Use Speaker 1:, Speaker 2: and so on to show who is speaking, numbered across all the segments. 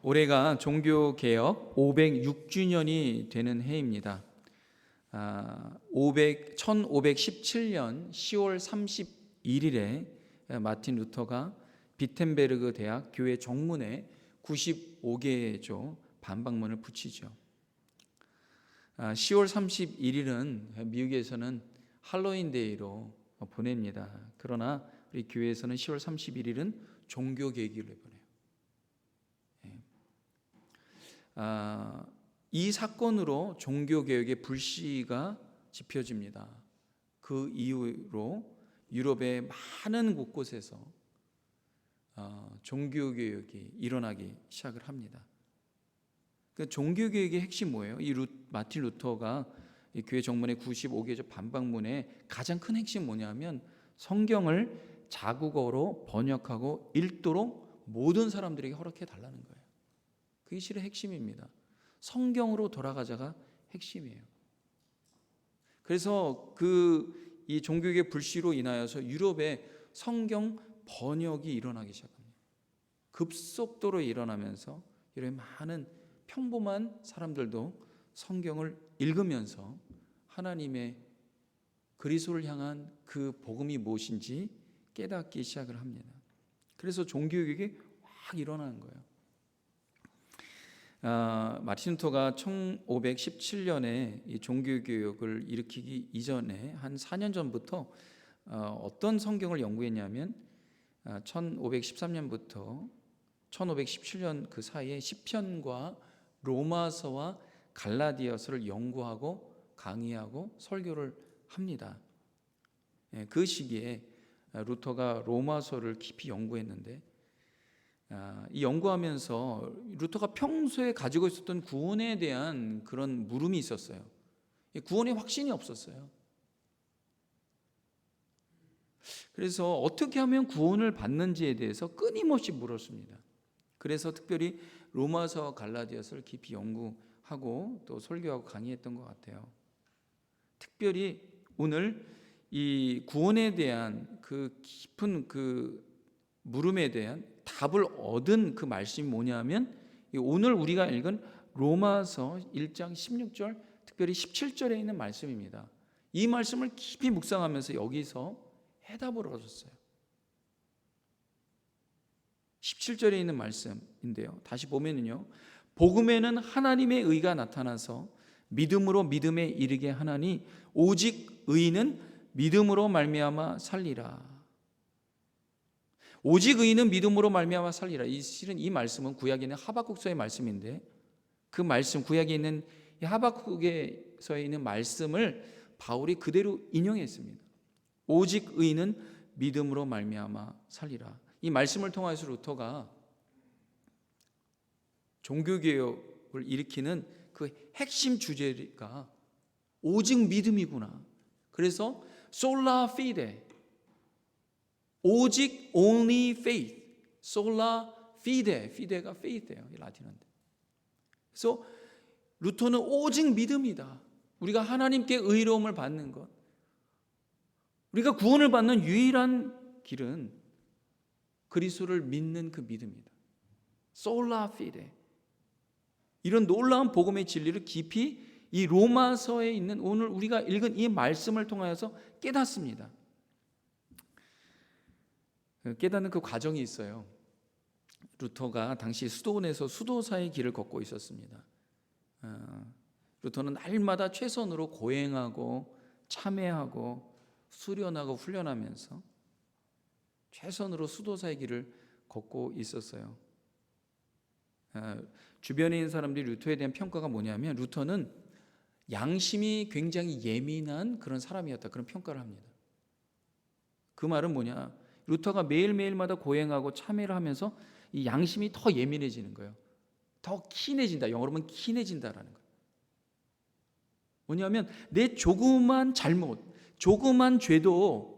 Speaker 1: 올해가 종교개혁 506주년이 되는 해입니다. 1517년 10월 31일에 마틴 루터가 비텐베르그 대학 교회 정문에 95개조 반박문을 붙이죠. 10월 31일은 미국에서는 할로윈 데이로 보냅니다. 그러나 우리 교회에서는 10월 31일은 종교개혁일로 보내요. 이 사건으로 종교개혁의 불씨가 지펴집니다. 그 이후로 유럽의 많은 곳곳에서 종교개혁이 일어나기 시작을 합니다. 그 종교개혁의 핵심 뭐예요? 마틴 루터가 이 교회 정문의 95개조 반박문의 가장 큰 핵심 뭐냐면 성경을 자국어로 번역하고 읽도록 모든 사람들에게 허락해 달라는 거예요. 그게 실은 핵심입니다. 성경으로 돌아가자가 핵심이에요. 그래서 이 종교개혁의 불씨로 인하여서 유럽에 성경 번역이 일어나기 시작합니다. 급속도로 일어나면서 유럽의 많은 평범한 사람들도 성경을 읽으면서 하나님의 그리스도를 향한 그 복음이 무엇인지 깨닫기 시작을 합니다. 그래서 종교개혁이 확 일어나는 거예요. 마틴 루터가 1517년에 이 종교개혁을 일으키기 이전에 한 4년 전부터 어떤 성경을 연구했냐면 1513년부터 1517년 그 사이에 시편과 로마서와 갈라디아서를 연구하고 강의하고 설교를 합니다. 그 시기에 루터가 로마서를 깊이 연구했는데 이 연구하면서 루터가 평소에 가지고 있었던 구원에 대한 그런 물음이 있었어요. 구원의 확신이 없었어요. 그래서 어떻게 하면 구원을 받는지에 대해서 끊임없이 물었습니다. 그래서 특별히 로마서 갈라디아서를 깊이 연구하고 또 설교하고 강의했던 것 같아요. 특별히 오늘 이 구원에 대한 그 깊은 그 물음에 대한 답을 얻은 그 말씀이 뭐냐면 오늘 우리가 읽은 로마서 1장 16절 특별히 17절에 있는 말씀입니다. 이 말씀을 깊이 묵상하면서 여기서 해답을 얻었어요. 17절에 있는 말씀인데요. 다시 보면은요. 복음에는 하나님의 의가 나타나서 믿음으로 믿음에 이르게 하나니 오직 의인은 믿음으로 말미암아 살리라. 오직 의인은 믿음으로 말미암아 살리라. 실은 이 말씀은 구약에 있는 하박국서의 말씀인데 그 말씀 구약에 있는 하박국에서 있는 말씀을 바울이 그대로 인용했습니다. 오직 의인은 믿음으로 말미암아 살리라. 이 말씀을 통해서 루터가 종교개혁을 일으키는 그 핵심 주제가 오직 믿음이구나. 그래서 sola fide, 오직 only faith, sola fide, fide가 faith예요, 라틴어인데. 그래서 루터는 오직 믿음이다. 우리가 하나님께 의로움을 받는 것, 우리가 구원을 받는 유일한 길은 그리스도를 믿는 그 믿음이다. sola fide. 이런 놀라운 복음의 진리를 깊이 이 로마서에 있는 오늘 우리가 읽은 이 말씀을 통하여서 깨닫습니다. 깨닫는 그 과정이 있어요. 루터가 당시 수도원에서 수도사의 길을 걷고 있었습니다. 루터는 날마다 최선으로 고행하고 참회하고 수련하고 훈련하면서 최선으로 수도사의 길을 걷고 있었어요. 주변에 있는 사람들이 루터에 대한 평가가 뭐냐면 루터는 양심이 굉장히 예민한 그런 사람이었다, 그런 평가를 합니다. 그 말은 뭐냐? 루터가 매일매일마다 고행하고 참회를 하면서 이 양심이 더 예민해지는 거예요. 더 키해진다. 영어로 하면 키해진다라는 거예요. 뭐냐면 내 조그만 잘못, 조그만 죄도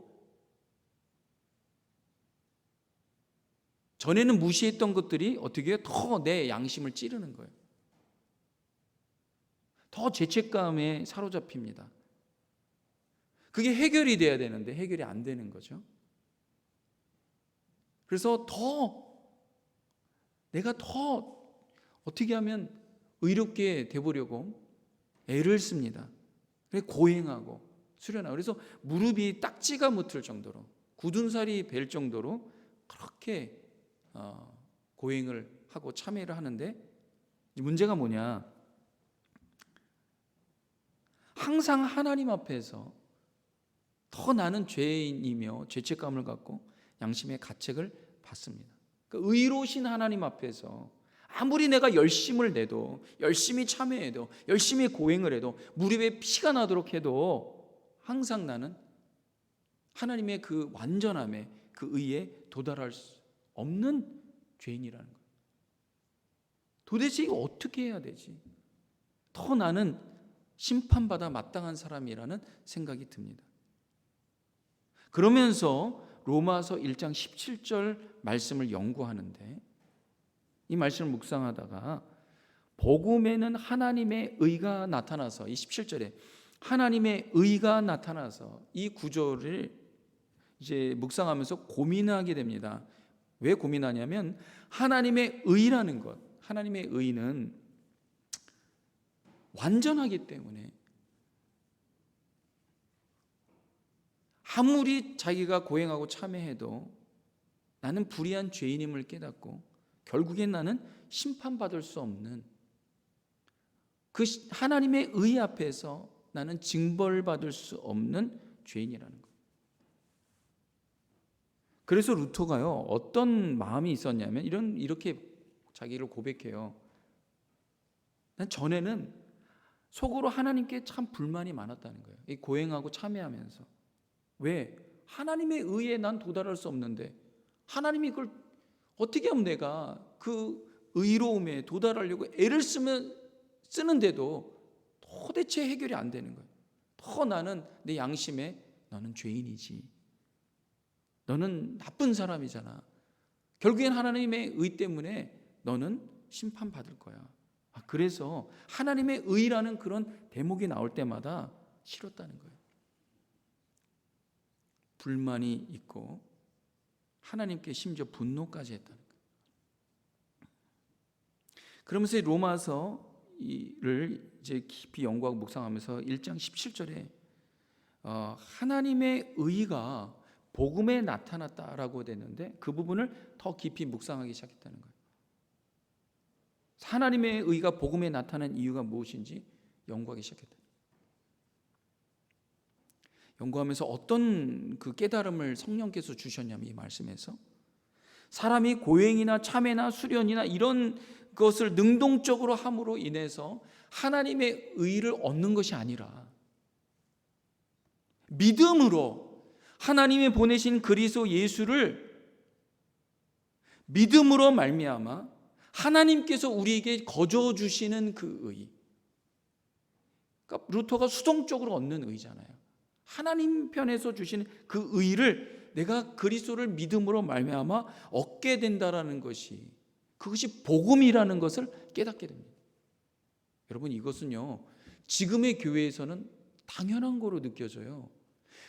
Speaker 1: 전에는 무시했던 것들이 어떻게 더 내 양심을 찌르는 거예요. 더 죄책감에 사로잡힙니다. 그게 해결이 돼야 되는데 해결이 안 되는 거죠. 그래서 내가 더 어떻게 하면 의롭게 되보려고 애를 씁니다. 고행하고 수련하고, 그래서 무릎이 딱지가 붙을 정도로, 굳은 살이 벨 정도로 그렇게 고행을 하고 참회를 하는데, 문제가 뭐냐, 항상 하나님 앞에서 더 나는 죄인이며 죄책감을 갖고 양심의 가책을 받습니다. 그러니까 의로우신 하나님 앞에서 아무리 내가 열심을 내도, 열심히 참회해도, 열심히 고행을 해도, 무릎에 피가 나도록 해도 항상 나는 하나님의 그 완전함에, 그 의에 도달할 수 없는 죄인이라는 거예요. 도대체 이거 어떻게 해야 되지? 더 나는 심판받아 마땅한 사람이라는 생각이 듭니다. 그러면서 로마서 1장 17절 말씀을 연구하는데, 이 말씀을 묵상하다가 복음에는 하나님의 의가 나타나서, 이 17절에 하나님의 의가 나타나서, 이 구절을 이제 묵상하면서 고민하게 됩니다. 왜 고민하냐면, 하나님의 의라는 것, 하나님의 의는 완전하기 때문에 아무리 자기가 고행하고 참회해도 나는 불의한 죄인임을 깨닫고 결국엔 나는 심판받을 수 없는, 그 하나님의 의 앞에서 나는 징벌받을 수 없는 죄인이라는 거예요. 그래서 루터가요, 어떤 마음이 있었냐면 이렇게 자기를 고백해요. 난 전에는 속으로 하나님께 참 불만이 많았다는 거예요. 이 고행하고 참회하면서. 왜? 하나님의 의에 난 도달할 수 없는데 하나님이 그걸 어떻게 하면 내가 그 의로움에 도달하려고 애를 쓰는데도 도대체 해결이 안 되는 거예요. 더 나는 내 양심에 너는 죄인이지, 너는 나쁜 사람이잖아, 결국엔 하나님의 의 때문에 너는 심판받을 거야. 그래서 하나님의 의라는 그런 대목이 나올 때마다 싫었다는 거예요. 불만이 있고 하나님께 심지어 분노까지 했다는 거예요. 그러면서 로마서를 이제 깊이 연구하고 묵상하면서 1장 17절에 하나님의 의가 복음에 나타났다라고 되는데, 그 부분을 더 깊이 묵상하기 시작했다는 거예요. 하나님의 의가 복음에 나타난 이유가 무엇인지 연구하기 시작했다. 연구하면서 어떤 그 깨달음을 성령께서 주셨냐면, 이 말씀에서 사람이 고행이나 참회나 수련이나 이런 것을 능동적으로 함으로 인해서 하나님의 의를 얻는 것이 아니라 믿음으로 하나님이 보내신 그리스도 예수를 믿음으로 말미암아 하나님께서 우리에게 거저 주시는 그 의, 그러니까 루터가 수동적으로 얻는 의잖아요. 하나님 편에서 주시는 그 의를 내가 그리스도를 믿음으로 말미암아 얻게 된다라는 것이, 그것이 복음이라는 것을 깨닫게 됩니다. 여러분, 이것은요 지금의 교회에서는 당연한 거로 느껴져요.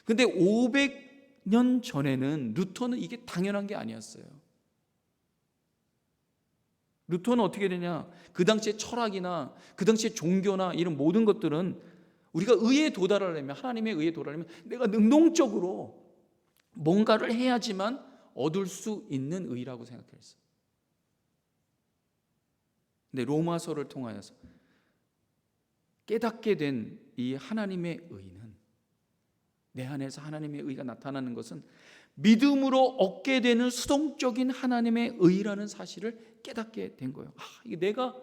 Speaker 1: 근데 500년 전에는 루터는 이게 당연한 게 아니었어요. 루터는 어떻게 되냐, 그 당시의 철학이나 그 당시의 종교나 이런 모든 것들은 우리가 의에 도달하려면, 하나님의 의에 도달하려면 내가 능동적으로 뭔가를 해야지만 얻을 수 있는 의라고 생각했어요. 근데 로마서를 통하여서 깨닫게 된 이 하나님의 의는, 내 안에서 하나님의 의가 나타나는 것은 믿음으로 얻게 되는 수동적인 하나님의 의라는 사실을 깨닫게 된 거예요. 이게 내가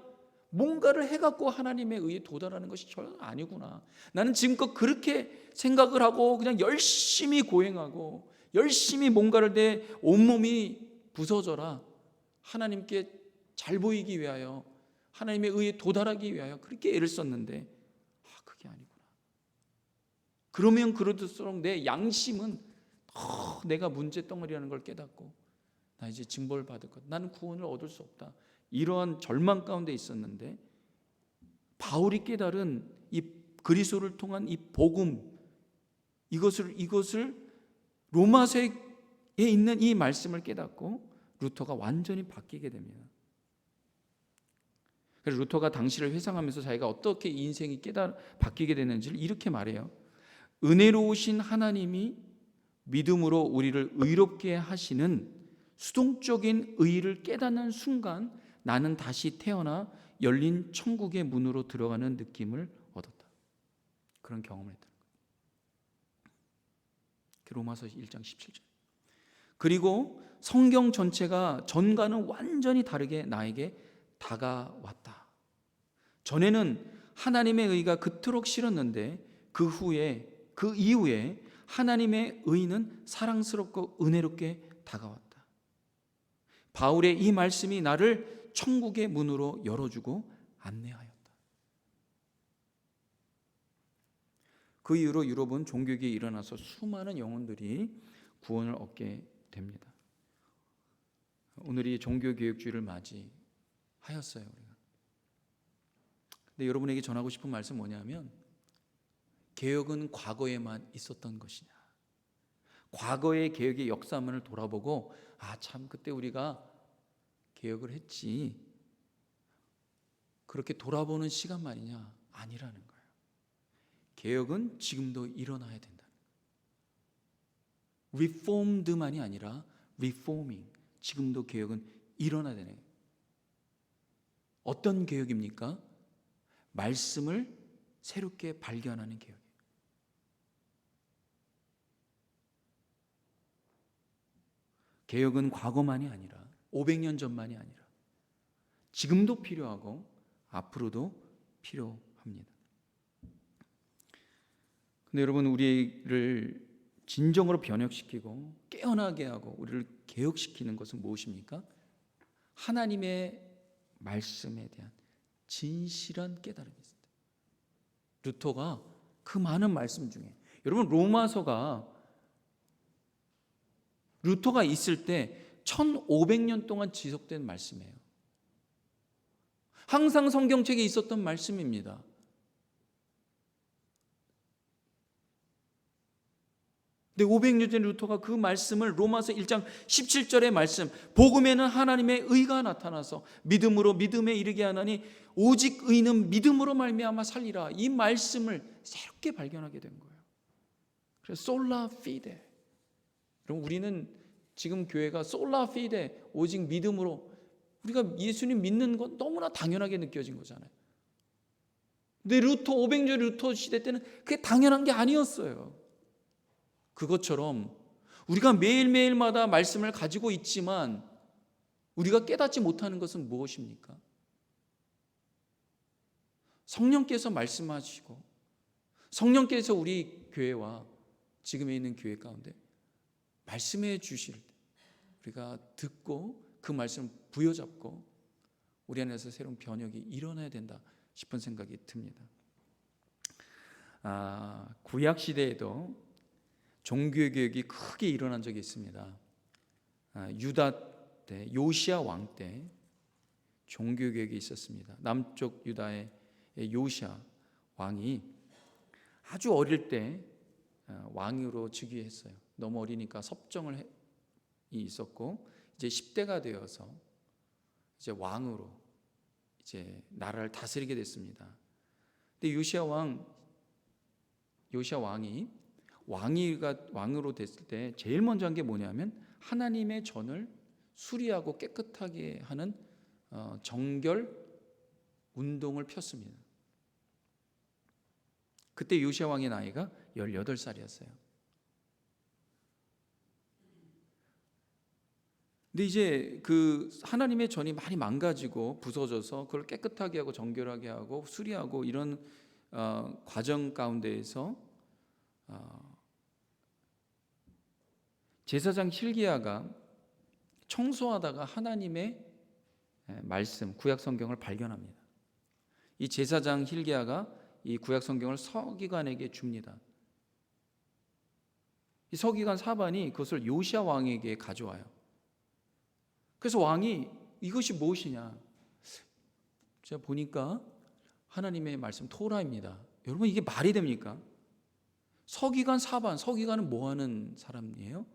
Speaker 1: 뭔가를 해갖고 하나님의 의에 도달하는 것이 전혀 아니구나. 나는 지금껏 그렇게 생각을 하고 그냥 열심히 고행하고 열심히 뭔가를 내 온몸이 부서져라 하나님께 잘 보이기 위하여, 하나님의 의에 도달하기 위하여 그렇게 애를 썼는데 그게 아니구나. 그러면 그럴수록 내 양심은 더 내가 문제덩어리라는 걸 깨닫고 나 이제 징벌받을 것, 나는 구원을 얻을 수 없다, 이러한 절망 가운데 있었는데, 바울이 깨달은 이 그리스도를 통한 이 복음, 이것을 로마서에 있는 이 말씀을 깨닫고 루터가 완전히 바뀌게 됩니다. 그래서 루터가 당시를 회상하면서 자기가 어떻게 인생이 바뀌게 됐는지를 이렇게 말해요. 은혜로우신 하나님이 믿음으로 우리를 의롭게 하시는 수동적인 의의를 깨닫는 순간 나는 다시 태어나 열린 천국의 문으로 들어가는 느낌을 얻었다. 그런 경험을 했다. 로마서 1장 17절. 그리고 성경 전체가 전과는 완전히 다르게 나에게 다가왔다. 전에는 하나님의 의가 그토록 싫었는데 그 이후에 하나님의 의는 사랑스럽고 은혜롭게 다가왔다. 바울의 이 말씀이 나를 천국의 문으로 열어주고 안내하였다. 그 이후로 유럽은 종교개혁이 일어나서 수많은 영혼들이 구원을 얻게 됩니다. 오늘이 종교개혁주의를 맞이하였어요. 우리가. 근데 여러분에게 전하고 싶은 말씀 뭐냐면, 개혁은 과거에만 있었던 것이냐, 과거의 개혁의 역사만을 돌아보고 참 그때 우리가 개혁을 했지, 그렇게 돌아보는 시간만이냐? 아니라는 거예요. 개혁은 지금도 일어나야 된다. 리폼드만이 아니라 리포밍, 지금도 개혁은 일어나야 되네. 어떤 개혁입니까? 말씀을 새롭게 발견하는 개혁이에요. 개혁은 과거만이 아니라 500년 전만이 아니라 지금도 필요하고 앞으로도 필요합니다. 근데 여러분, 우리를 진정으로 변혁시키고 깨어나게 하고 우리를 개혁시키는 것은 무엇입니까? 하나님의 말씀에 대한 진실한 깨달음이 있습니다. 루터가 그 많은 말씀 중에, 여러분, 로마서가 루터가 있을 때 1500년 동안 지속된 말씀이에요. 항상 성경책에 있었던 말씀입니다. 근데 500년 전 루터가 그 말씀을 로마서 1장 17절의 말씀, 복음에는 하나님의 의가 나타나서 믿음으로 믿음에 이르게 하나니 오직 의는 믿음으로 말미암아 살리라, 이 말씀을 새롭게 발견하게 된 거예요. 그래서 솔라 피데, 그럼 우리는 지금 교회가 솔라 피데, 오직 믿음으로, 우리가 예수님 믿는 건 너무나 당연하게 느껴진 거잖아요. 근데 500년 루터 시대 때는 그게 당연한 게 아니었어요. 그것처럼 우리가 매일매일마다 말씀을 가지고 있지만 우리가 깨닫지 못하는 것은 무엇입니까? 성령께서 말씀하시고 성령께서 우리 교회와 지금에 있는 교회 가운데 말씀해 주실 때 우리가 듣고 그 말씀을 부여잡고 우리 안에서 새로운 변혁이 일어나야 된다 싶은 생각이 듭니다. 구약 시대에도 종교개혁이 크게 일어난 적이 있습니다. 유다 때, 요시야 왕 때 종교개혁이 있었습니다. 남쪽 유다의 요시야 왕이 아주 어릴 때 왕으로 즉위했어요. 너무 어리니까 섭정이 있었고, 이제 10대가 되어서 이제 왕으로 이제 나라를 다스리게 됐습니다. 근데 요시야 왕이 왕으로 됐을 때 제일 먼저 한 게 뭐냐면 하나님의 전을 수리하고 깨끗하게 하는 정결 운동을 폈습니다. 그때 요시야 왕의 나이가 18살이었어요. 근데 이제 그 하나님의 전이 많이 망가지고 부서져서 그걸 깨끗하게 하고 정결하게 하고 수리하고 이런 과정 가운데에서 제사장 hil기야가 청소하다가 하나님의 말씀, 구약 성경을 발견합니다. 이 제사장 hil기야가 이 구약 성경을 서기관에게 줍니다. 이 서기관 사반이 그것을 요시야 왕에게 가져와요. 그래서 왕이 이것이 무엇이냐? 제가 보니까 하나님의 말씀 토라입니다. 여러분, 이게 말이 됩니까? 서기관 사반, 서기관은 뭐 하는 사람이에요?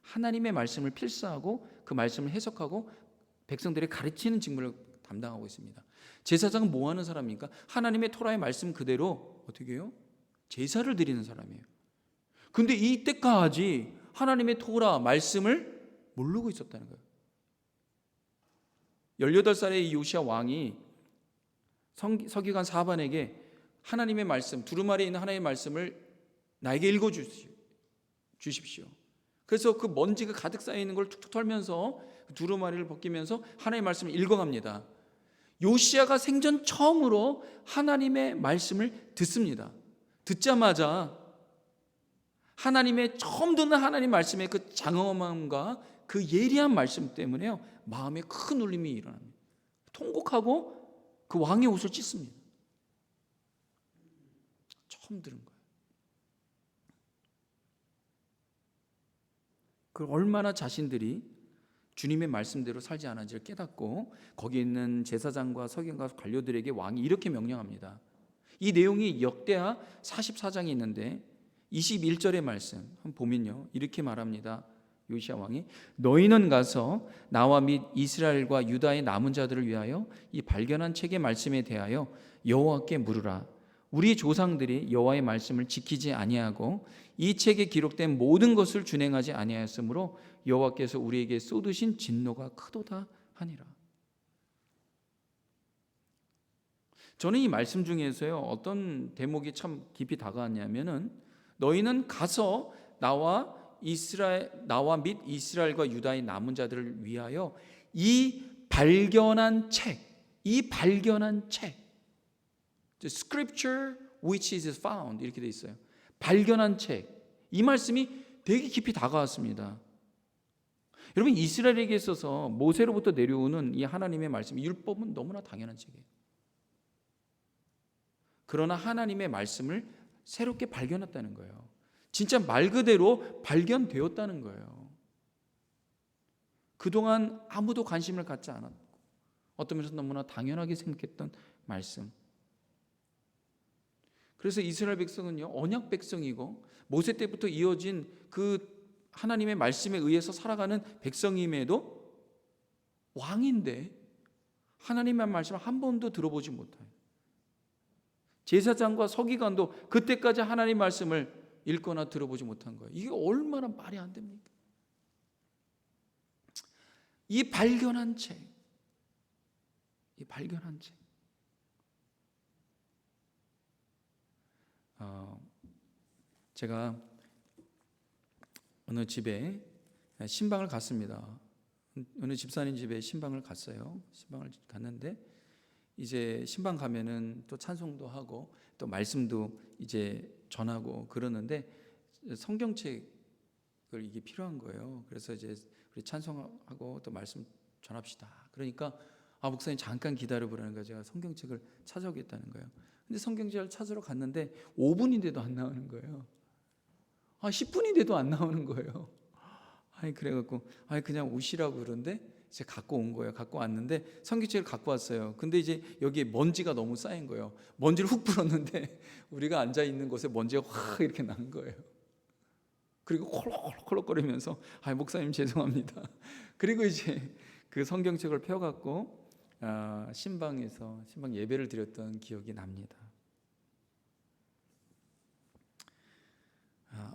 Speaker 1: 하나님의 말씀을 필사하고 그 말씀을 해석하고 백성들이 가르치는 직무를 담당하고 있습니다. 제사장은 뭐 하는 사람입니까? 하나님의 토라의 말씀 그대로 어떻게 해요? 제사를 드리는 사람이에요. 근데 이때까지 하나님의 토라 말씀을 모르고 있었다는 거예요. 18살의 이 요시야 왕이 서기관 사반에게 하나님의 말씀, 두루마리에 있는 하나님의 말씀을 나에게 읽어주십시오. 그래서 그 먼지가 가득 쌓여있는 걸 툭툭 털면서 두루마리를 벗기면서 하나님의 말씀을 읽어갑니다. 요시야가 생전 처음으로 하나님의 말씀을 듣습니다. 듣자마자 하나님의 처음 듣는 하나님 말씀의 그 장엄함과 그 예리한 말씀 때문에요, 마음에 큰 울림이 일어납니다. 통곡하고 그 왕의 옷을 찢습니다. 처음 들은 거예요. 그 얼마나 자신들이 주님의 말씀대로 살지 않은지를 깨닫고 거기 있는 제사장과 서기관과 관료들에게 왕이 이렇게 명령합니다. 이 내용이 역대하 44장에 있는데 21절의 말씀 한번 보면요, 이렇게 말합니다. 요시야 왕이 너희는 가서 나와 및 이스라엘과 유다의 남은 자들을 위하여 이 발견한 책의 말씀에 대하여 여호와께 물으라. 우리 조상들이 여호와의 말씀을 지키지 아니하고 이 책에 기록된 모든 것을 준행하지 아니하였으므로 여호와께서 우리에게 쏟으신 진노가 크도다 하니라. 저는 이 말씀 중에서요, 어떤 대목이 참 깊이 다가왔냐면은 너희는 가서 나와 및 이스라엘과 유다의 남은 자들을 위하여 이 발견한 책, The scripture which is found, 이렇게 돼 있어요. 발견한 책. 이 말씀이 되게 깊이 다가왔습니다. 여러분, 이스라엘에게 있어서 모세로부터 내려오는 이 하나님의 말씀, 율법은 너무나 당연한 책이에요. 그러나 하나님의 말씀을 새롭게 발견했다는 거예요. 진짜 말 그대로 발견되었다는 거예요. 그동안 아무도 관심을 갖지 않았고 어떤 면에서 너무나 당연하게 생각했던 말씀. 그래서 이스라엘 백성은요, 언약 백성이고 모세 때부터 이어진 그 하나님의 말씀에 의해서 살아가는 백성임에도 왕인데 하나님의 말씀을 한 번도 들어보지 못해요. 제사장과 서기관도 그때까지 하나님 말씀을 읽거나 들어보지 못한 거예요. 이게 얼마나 말이 안 됩니까? 이 발견한 책. 제가 어느 집에 신방을 갔습니다. 어느 집사님 집에 신방을 갔어요. 신방을 갔는데 이제 신방 가면은 또 찬송도 하고 또 말씀도 이제 전하고 그러는데 성경책을 이게 필요한 거예요. 그래서 이제 우리 찬송하고 또 말씀 전합시다. 그러니까 목사님 잠깐 기다려 보라는 거예요. 제가 성경책을 찾아오겠다는 거예요. 근데 성경책을 찾으러 갔는데 5분인데도 안 나오는 거예요. 10분인데도 안 나오는 거예요. 그래갖고 그냥 오시라고 그러는데 제가 갖고 온 거예요. 갖고 왔는데 성경책을 갖고 왔어요. 근데 이제 여기에 먼지가 너무 쌓인 거예요. 먼지를 훅 불었는데 우리가 앉아 있는 곳에 먼지가 확 이렇게 난 거예요. 그리고 콜록콜록거리면서 목사님 죄송합니다. 그리고 이제 그 성경책을 펴갖고 신방 예배를 드렸던 기억이 납니다.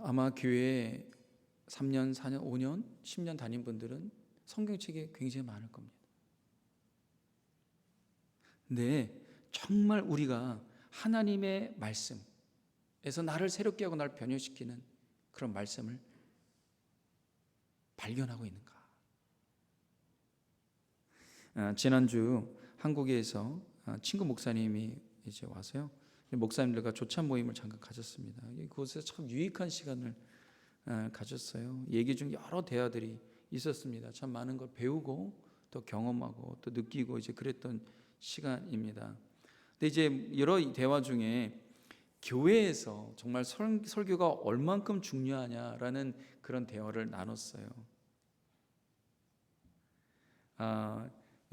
Speaker 1: 아마 교회에 3년, 4년, 5년, 10년 다닌 분들은 성경책이 굉장히 많을 겁니다. 근데 정말 우리가 하나님의 말씀에서 나를 새롭게 하고 나를 변화시키는 그런 말씀을 발견하고 있는가? 지난주 한국에서 친구 목사님이 이제 와서요, 목사님들과 조찬 모임을 잠깐 가졌습니다. 그곳에서 참 유익한 시간을 가졌어요. 얘기 중 여러 대화들이 있었습니다. 참 많은 걸 배우고 또 경험하고 또 느끼고 이제 그랬던 시간입니다. 근데 이제 여러 대화 중에 교회에서 정말 설교가 얼만큼 중요하냐라는 그런 대화를 나눴어요.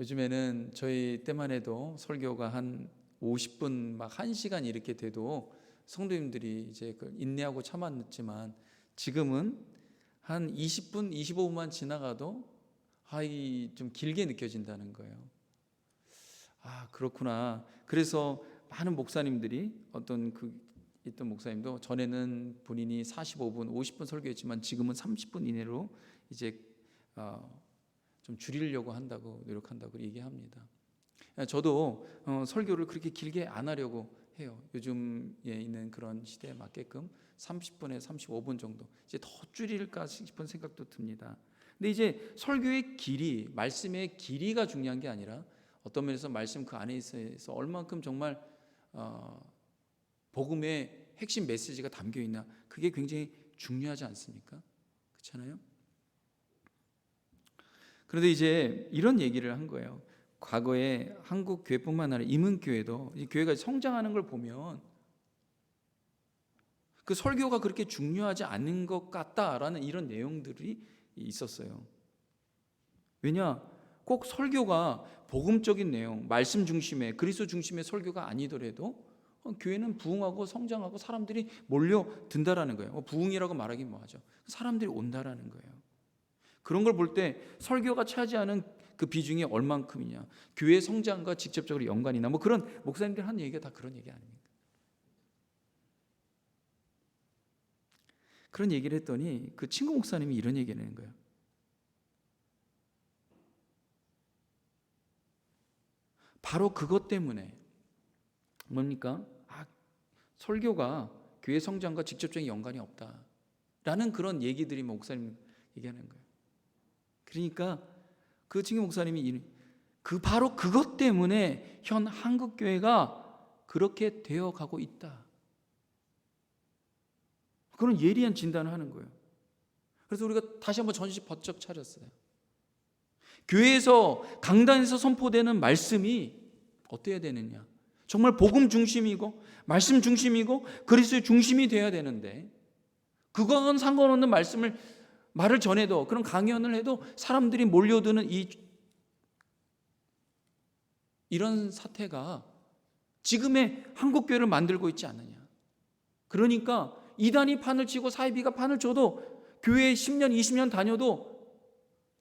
Speaker 1: 요즘에는 저희 때만 해도 설교가 한 50분 막 1시간 이렇게 돼도 성도님들이 이제 인내하고 참았지만 지금은 한 20분, 25분만 지나가도 좀 길게 느껴진다는 거예요. 그렇구나. 그래서 많은 목사님들이 있던 목사님도 전에는 본인이 45분, 50분 설교했지만 지금은 30분 이내로 이제 좀 줄이려고 한다고 노력한다고 얘기합니다. 저도 설교를 그렇게 길게 안 하려고 해요. 요즘에 있는 그런 시대에 맞게끔 30분에 35분 정도 이제 더 줄일까 싶은 생각도 듭니다. 근데 이제 설교의 길이, 말씀의 길이가 중요한 게 아니라 어떤 면에서 말씀 그 안에 있어서 얼만큼 정말 복음의 핵심 메시지가 담겨 있나, 그게 굉장히 중요하지 않습니까? 그렇잖아요? 그런데 이제 이런 얘기를 한 거예요. 과거에 한국 교회뿐만 아니라 이문교회도 이 교회가 성장하는 걸 보면 그 설교가 그렇게 중요하지 않은 것 같다라는 이런 내용들이 있었어요. 왜냐? 꼭 설교가 복음적인 내용, 말씀 중심의, 그리스도 중심의 설교가 아니더라도 교회는 부흥하고 성장하고 사람들이 몰려든다라는 거예요. 부흥이라고 말하긴 뭐하죠. 사람들이 온다라는 거예요. 그런 걸 볼 때 설교가 차지하는 그 비중이 얼만큼이냐, 교회 성장과 직접적으로 연관이나 뭐 그런 목사님들 한 얘기가 다 그런 얘기 아닙니까? 그런 얘기를 했더니 그 친구 목사님이 이런 얘기를 하는 거예요. 바로 그것 때문에 뭡니까? 설교가 교회 성장과 직접적인 연관이 없다라는 그런 얘기들이 목사님 얘기하는 거예요. 그러니까 그 친구 목사님이 바로 그것 때문에 현 한국 교회가 그렇게 되어가고 있다, 그런 예리한 진단을 하는 거예요. 그래서 우리가 다시 한번 정신 번쩍 차렸어요. 교회에서 강단에서 선포되는 말씀이 어때야 되느냐, 정말 복음 중심이고 말씀 중심이고 그리스도의 중심이 돼야 되는데, 그거와는 상관없는 말을 전해도, 그런 강연을 해도 사람들이 몰려드는 이런 사태가 지금의 한국교회를 만들고 있지 않느냐. 그러니까 이단이 판을 치고 사이비가 판을 쳐도 교회에 10년 20년 다녀도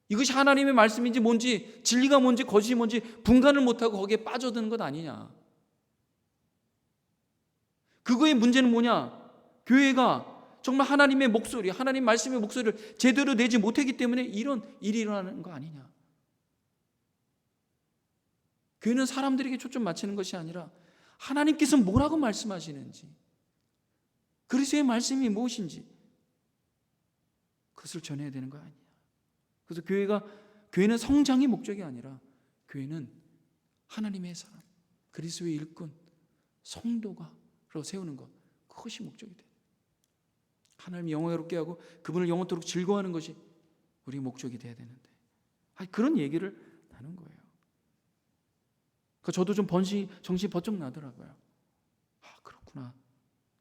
Speaker 1: 이것이 하나님의 말씀인지 뭔지, 진리가 뭔지 거짓이 뭔지 분간을 못하고 거기에 빠져드는 것 아니냐. 그거의 문제는 뭐냐? 교회가 정말 하나님의 목소리, 하나님 말씀의 목소리를 제대로 내지 못했기 때문에 이런 일이 일어나는 거 아니냐. 교회는 사람들에게 초점 맞추는 것이 아니라 하나님께서 뭐라고 말씀하시는지, 그리스도의 말씀이 무엇인지 그것을 전해야 되는 거 아니냐. 그래서 교회는 성장이 목적이 아니라 교회는 하나님의 사람, 그리스도의 일꾼, 성도가로 세우는 것, 그것이 목적이 돼요. 하나님이 영광스럽게 하고 그분을 영원토록 즐거워하는 것이 우리의 목적이 돼야 되는데, 그런 얘기를 나눈 거예요. 저도 좀 정신이 번쩍 나더라고요.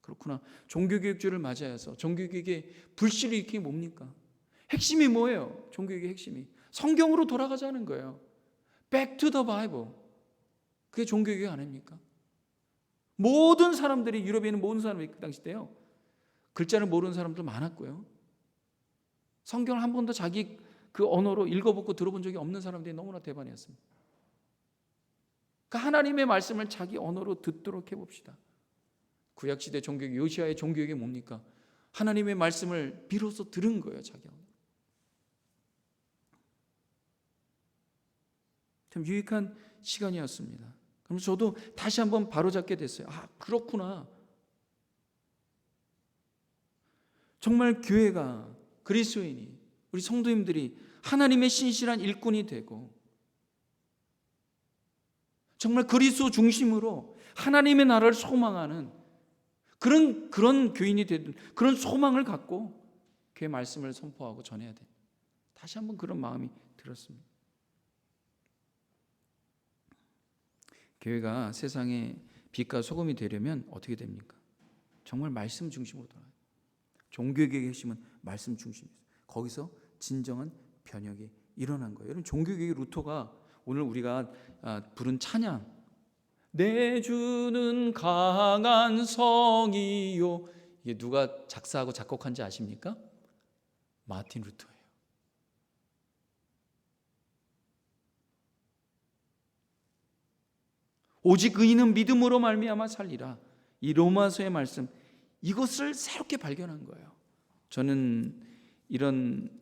Speaker 1: 그렇구나. 종교교육주를 맞이해서 종교교육의 불씨를 일으킨 게 뭡니까? 핵심이 뭐예요? 종교교육의 핵심이 성경으로 돌아가자는 거예요. Back to the Bible. 그게 종교교육 아닙니까? 모든 사람들이, 유럽에 있는 모든 사람들이 그 당시 때요, 글자를 모르는 사람도 많았고요, 성경을 한 번도 자기 그 언어로 읽어보고 들어본 적이 없는 사람들이 너무나 대반이었습니다. 그러니까 하나님의 말씀을 자기 언어로 듣도록 해봅시다. 구약시대 종교육, 요시아의 종교육이 뭡니까? 하나님의 말씀을 비로소 들은 거예요, 자기 언어로. 참 유익한 시간이었습니다. 그럼 저도 다시 한번 바로잡게 됐어요. 그렇구나. 정말 교회가, 그리스도인이, 우리 성도님들이 하나님의 신실한 일꾼이 되고 정말 그리스도 중심으로 하나님의 나라를 소망하는 그런 교인이 되든, 그런 소망을 갖고 교회 말씀을 선포하고 전해야 돼. 다시 한번 그런 마음이 들었습니다. 교회가 세상의 빛과 소금이 되려면 어떻게 됩니까? 정말 말씀 중심으로 돌아가요. 종교개혁의 핵심은 말씀 중심이에요. 거기서 진정한 변혁이 일어난 거예요. 여러분, 종교개혁의 루터가 오늘 우리가 부른 찬양, 내 주는 강한 성이요, 이게 누가 작사하고 작곡한지 아십니까? 마틴 루터예요. 오직 의인은 믿음으로 말미암아 살리라. 이 로마서의 말씀, 이것을 새롭게 발견한 거예요. 저는 이런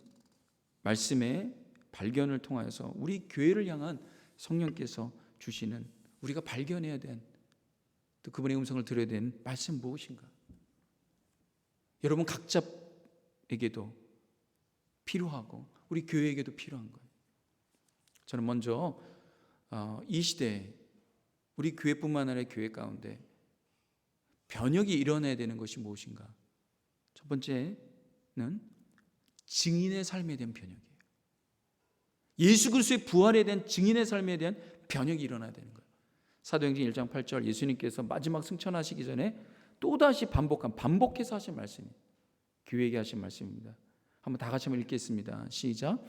Speaker 1: 말씀의 발견을 통하여서 우리 교회를 향한 성령께서 주시는, 우리가 발견해야 된, 또 그분의 음성을 들어야 되는 말씀 무엇인가? 여러분 각자에게도 필요하고 우리 교회에게도 필요한 거예요. 저는 먼저 이 시대에 우리 교회뿐만 아니라 교회 가운데 변혁이 일어나야 되는 것이 무엇인가? 첫 번째는 증인의 삶에 대한 변혁이에요. 예수 그리스도의 부활에 대한 증인의 삶에 대한 변혁이 일어나야 되는 거예요. 사도행전 1장 8절, 예수님께서 마지막 승천하시기 전에 또다시 반복해서 하신 말씀이 교회에게 하신 말씀입니다. 한번 다 같이 한번 읽겠습니다. 시작.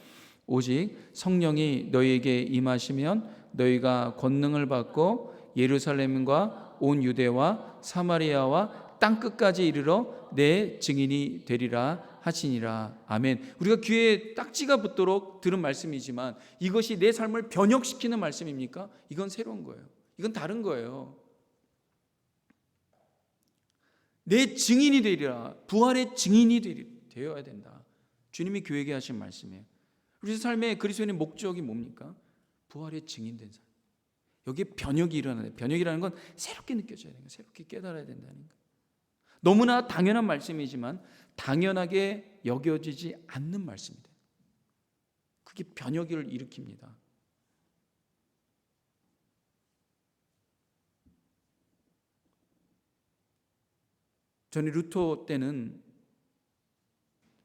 Speaker 1: 오직 성령이 너희에게 임하시면 너희가 권능을 받고 예루살렘과 온 유대와 사마리아와 땅끝까지 이르러 내 증인이 되리라 하시니라. 아멘. 우리가 귀에 딱지가 붙도록 들은 말씀이지만 이것이 내 삶을 변혁시키는 말씀입니까? 이건 새로운 거예요. 이건 다른 거예요. 내 증인이 되리라. 부활의 증인이 되어야 된다. 주님이 교회에게 하신 말씀이에요. 우리 삶의 그리스도인의 목적이 뭡니까? 부활의 증인된 삶. 여기에 변혁이 일어나요. 변혁이라는 건 새롭게 느껴져야 되는 거예요. 새롭게 깨달아야 된다는 거예요. 너무나 당연한 말씀이지만 당연하게 여겨지지 않는 말씀입니다. 그게 변혁을 일으킵니다. 저는 루터 때는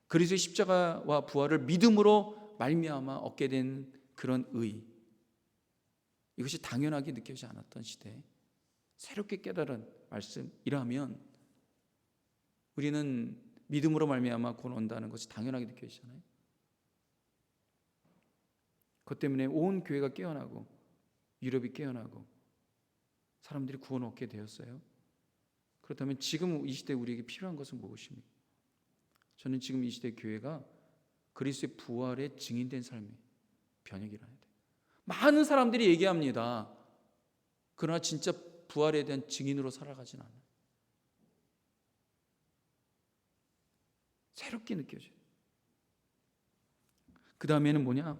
Speaker 1: 그리스도의 십자가와 부활을 믿음으로 말미암아 얻게 된 그런 의, 이것이 당연하게 느껴지지 않았던 시대에 새롭게 깨달은 말씀이라면 우리는 믿음으로 말미암아 구원 온다는 것이 당연하게 느껴지잖아요. 그것 때문에 온 교회가 깨어나고 유럽이 깨어나고 사람들이 구원 얻게 되었어요. 그렇다면 지금 이 시대에 우리에게 필요한 것은 무엇입니까? 저는 지금 이 시대 교회가 그리스도의 부활에 증인된 삶의 변혁이라야 돼요. 많은 사람들이 얘기합니다. 그러나 진짜 부활에 대한 증인으로 살아가진 않아요. 새롭게 느껴져요. 그 다음에는 뭐냐?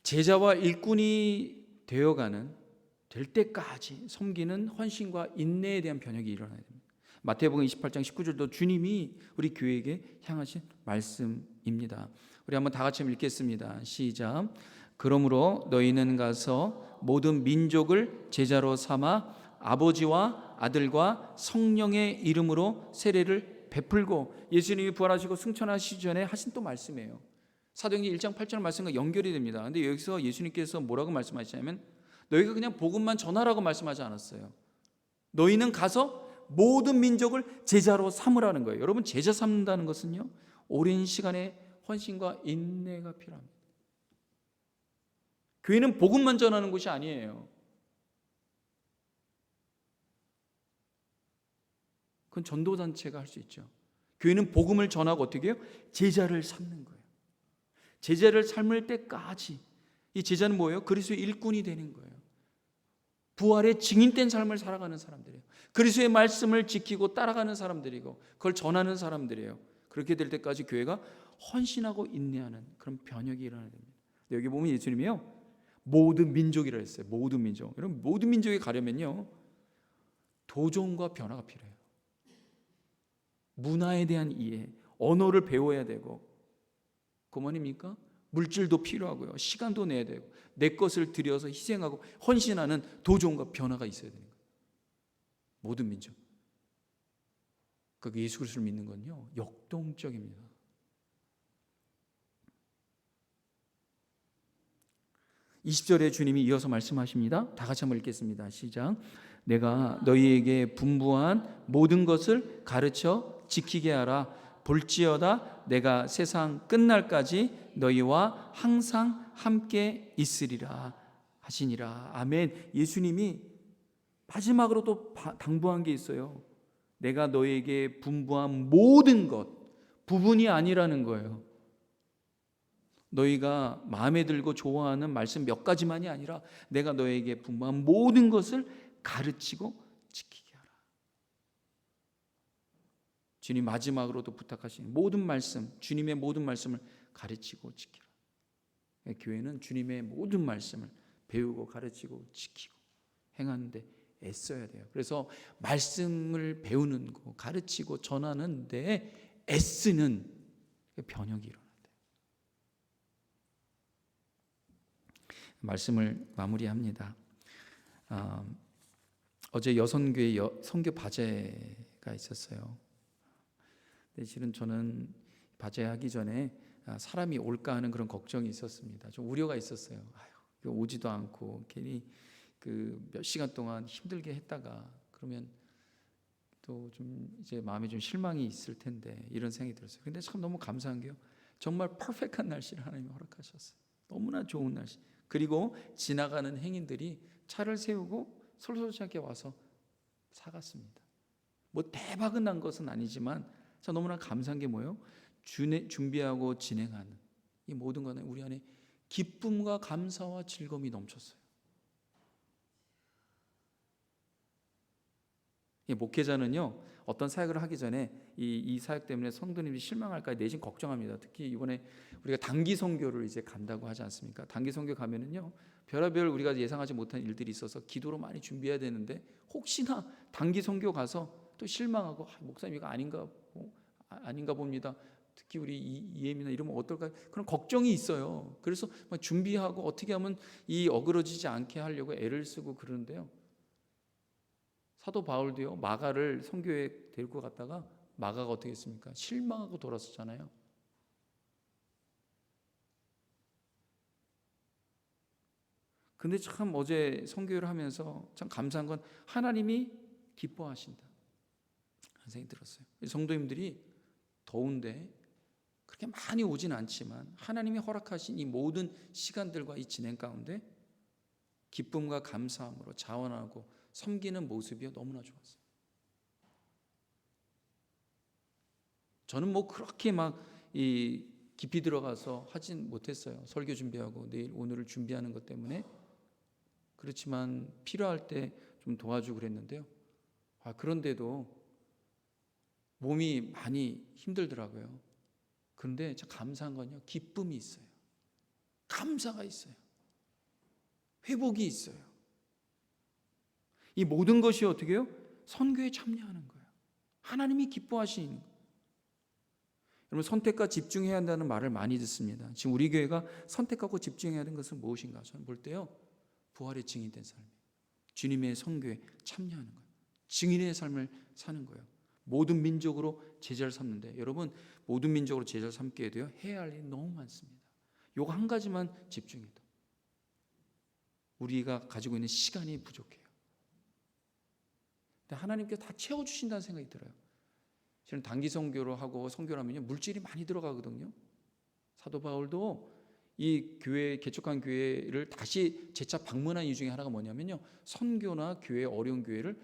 Speaker 1: 제자와 일꾼이 되어가는, 될 때까지 섬기는 헌신과 인내에 대한 변혁이 일어나야 됩니다. 마태복음 28장 19절도 주님이 우리 교회에게 향하신 말씀입니다. 우리 한번 다 같이 읽겠습니다. 시작. 그러므로 너희는 가서 모든 민족을 제자로 삼아 아버지와 아들과 성령의 이름으로 세례를 베풀고, 예수님이 부활하시고 승천하시기 전에 하신 또 말씀이에요. 사도행전 1장 8절 말씀과 연결이 됩니다. 그런데 여기서 예수님께서 뭐라고 말씀하시냐면 너희가 그냥 복음만 전하라고 말씀하지 않았어요. 너희는 가서 모든 민족을 제자로 삼으라는 거예요. 여러분, 제자 삼는다는 것은요, 오랜 시간의 헌신과 인내가 필요합니다. 교회는 복음만 전하는 곳이 아니에요. 그건 전도단체가 할 수 있죠. 교회는 복음을 전하고 어떻게 해요? 제자를 삼는 거예요. 제자를 삶을 때까지. 이 제자는 뭐예요? 그리스도의 일꾼이 되는 거예요. 부활의 증인된 삶을 살아가는 사람들이에요. 그리스도의 말씀을 지키고 따라가는 사람들이고 그걸 전하는 사람들이에요. 그렇게 될 때까지 교회가 헌신하고 인내하는 그런 변혁이 일어나야 됩니다. 여기 보면 예수님이요, 모든 민족이라 했어요. 모든 민족. 여러분, 모든 민족에 가려면요, 도전과 변화가 필요해요. 문화에 대한 이해, 언어를 배워야 되고, 그 뭐입니까? 물질도 필요하고요, 시간도 내야 되고, 내 것을 들여서 희생하고 헌신하는 도전과 변화가 있어야 되는 거예요. 모든 민족. 그 예수 그리스도를 믿는 건요, 역동적입니다. (20절에) 주님이 이어서 말씀하십니다. 다 같이 한번 읽겠습니다. 시작. 내가 너희에게 분부한 모든 것을 가르쳐 지키게 하라. 볼지어다 내가 세상 끝날까지 너희와 항상 함께 있으리라 하시니라. 아멘. 예수님이 마지막으로 또 당부한 게 있어요. 내가 너희에게 분부한 모든 것, 부분이 아니라는 거예요. 너희가 마음에 들고 좋아하는 말씀 몇 가지만이 아니라 내가 너에게 분부한 모든 것을 가르치고 지키게 하라. 주님 마지막으로도 부탁하신 모든 말씀, 주님의 모든 말씀을 가르치고 지키라. 교회는 주님의 모든 말씀을 배우고 가르치고 지키고 행하는데 애써야 돼요. 그래서 말씀을 배우는 거, 가르치고 전하는 데 애쓰는 변혁이 일어나요. 말씀을 마무리합니다. 어제 여선교회 선교 바제가 있었어요. 근데 실은 저는 바제하기 전에 사람이 올까 하는 그런 걱정이 있었습니다. 좀 우려가 있었어요. 오지도 않고 괜히 그 몇 시간 동안 힘들게 했다가 그러면 또 좀 이제 마음에 좀 실망이 있을 텐데 이런 생각이 들었어요. 근데 참 너무 감사한 게요. 정말 퍼펙트한 날씨를 하나님이 허락하셨어요. 너무나 좋은 날씨. 그리고 지나가는 행인들이 차를 세우고 솔솔차게 와서 사갔습니다. 뭐 대박은 난 것은 아니지만 저 너무나 감사한 게 뭐예요? 준비하고 진행하는 이 모든 것은 우리 안에 기쁨과 감사와 즐거움이 넘쳤어요. 이 목회자는요, 어떤 사역을 하기 전에 이 사역 때문에 성도님이 실망할까 내심 걱정합니다. 특히 이번에 우리가 단기 선교를 이제 간다고 하지 않습니까? 단기 선교 가면은요, 별의별 우리가 예상하지 못한 일들이 있어서 기도로 많이 준비해야 되는데 혹시나 단기 선교 가서 또 실망하고 목사님 이거 아닌가 봅니다. 특히 우리 이엠이나 이러면 어떨까 그런 걱정이 있어요. 그래서 막 준비하고 어떻게 하면 이 어그러지지 않게 하려고 애를 쓰고 그러는데요. 사도 바울도요, 마가를 선교에 데리고 갔다가 마가가 어떻게 했습니까? 실망하고 돌아섰잖아요. 근데 참 어제 선교를 하면서 참 감사한 건 하나님이 기뻐하신다 그런 생각이 들었어요. 성도님들이 더운데 그렇게 많이 오진 않지만 하나님이 허락하신 이 모든 시간들과 이 진행 가운데 기쁨과 감사함으로 자원하고 섬기는 모습이 너무나 좋았어요. 저는 뭐 그렇게 막 이 깊이 들어가서 하진 못했어요. 설교 준비하고 내일 오늘을 준비하는 것 때문에. 그렇지만 필요할 때 좀 도와주고 그랬는데요. 그런데도 몸이 많이 힘들더라고요. 그런데 참 감사한 건요, 기쁨이 있어요. 감사가 있어요. 회복이 있어요. 이 모든 것이 어떻게 해요? 선교에 참여하는 거예요. 하나님이 기뻐하시는 거예요. 여러분, 선택과 집중해야 한다는 말을 많이 듣습니다. 지금 우리 교회가 선택하고 집중해야 하는 것은 무엇인가? 저는 볼 때요, 부활의 증인된 삶, 주님의 선교에 참여하는 거예요. 증인의 삶을 사는 거예요. 모든 민족으로 제자를 삼는데, 여러분 모든 민족으로 제자를 삼게 돼요. 해야 할 일이 너무 많습니다. 요거 한 가지만 집중해도 우리가 가지고 있는 시간이 부족해요. 근데 하나님께서 다 채워주신다는 생각이 들어요. 저는 단기 선교를 하고 선교를 하면요, 물질이 많이 들어가거든요. 사도 바울도 이 교회, 개척한 교회를 다시 재차 방문한 이유 중에 하나가 뭐냐면요, 선교나 교회, 어려운 교회를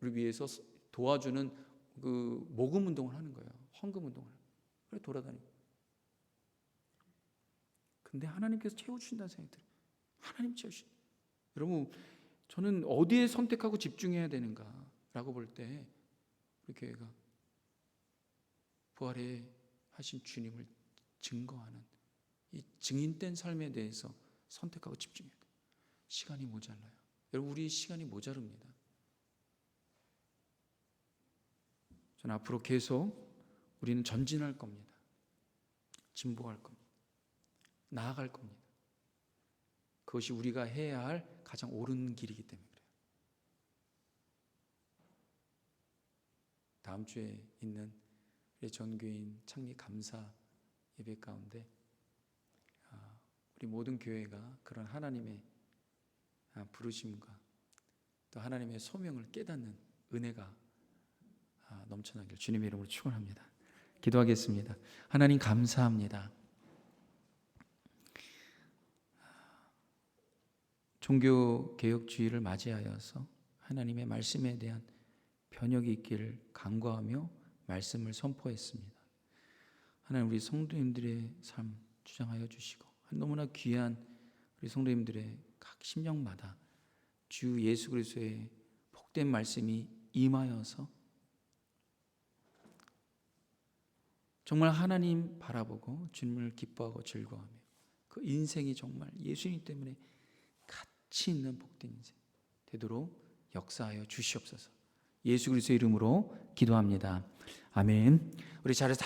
Speaker 1: 위해서 도와주는 그 모금 운동을 하는 거예요. 헌금 운동을. 그래 돌아다니고. 근데 하나님께서 채워주신다는 생각이 들어요. 하나님 채우신. 여러분, 저는 어디에 선택하고 집중해야 되는가라고 볼 때 우리 교회가 부활에 하신 주님을 증거하는 이 증인된 삶에 대해서 선택하고 집중해야 돼요. 시간이 모자라요. 여러분, 우리의 시간이 모자릅니다. 저는 앞으로 계속 우리는 전진할 겁니다. 진보할 겁니다. 나아갈 겁니다. 그것이 우리가 해야 할 가장 옳은 길이기 때문에 그래요. 다음 주에 있는 우리 전교인 창립 감사 예배 가운데 우리 모든 교회가 그런 하나님의 부르심과 또 하나님의 소명을 깨닫는 은혜가 넘쳐나길 주님의 이름으로 축원합니다. 기도하겠습니다. 하나님 감사합니다. 종교개혁주의를 맞이하여서 하나님의 말씀에 대한 변혁이 있기를 간구하며 말씀을 선포했습니다. 하나님, 우리 성도님들의 삶, 주장하여 주시고 너무나 귀한 우리 성도님들의 각 심령마다 주 예수 그리스도의 복된 말씀이 임하여서 정말 하나님 바라보고 주님을 기뻐하고 즐거워하며 그 인생이 정말 예수님 때문에 가치 있는 복된 인생 되도록 역사하여 주시옵소서. 예수 그리스도의 이름으로 기도합니다. 아멘. 우리 자리에서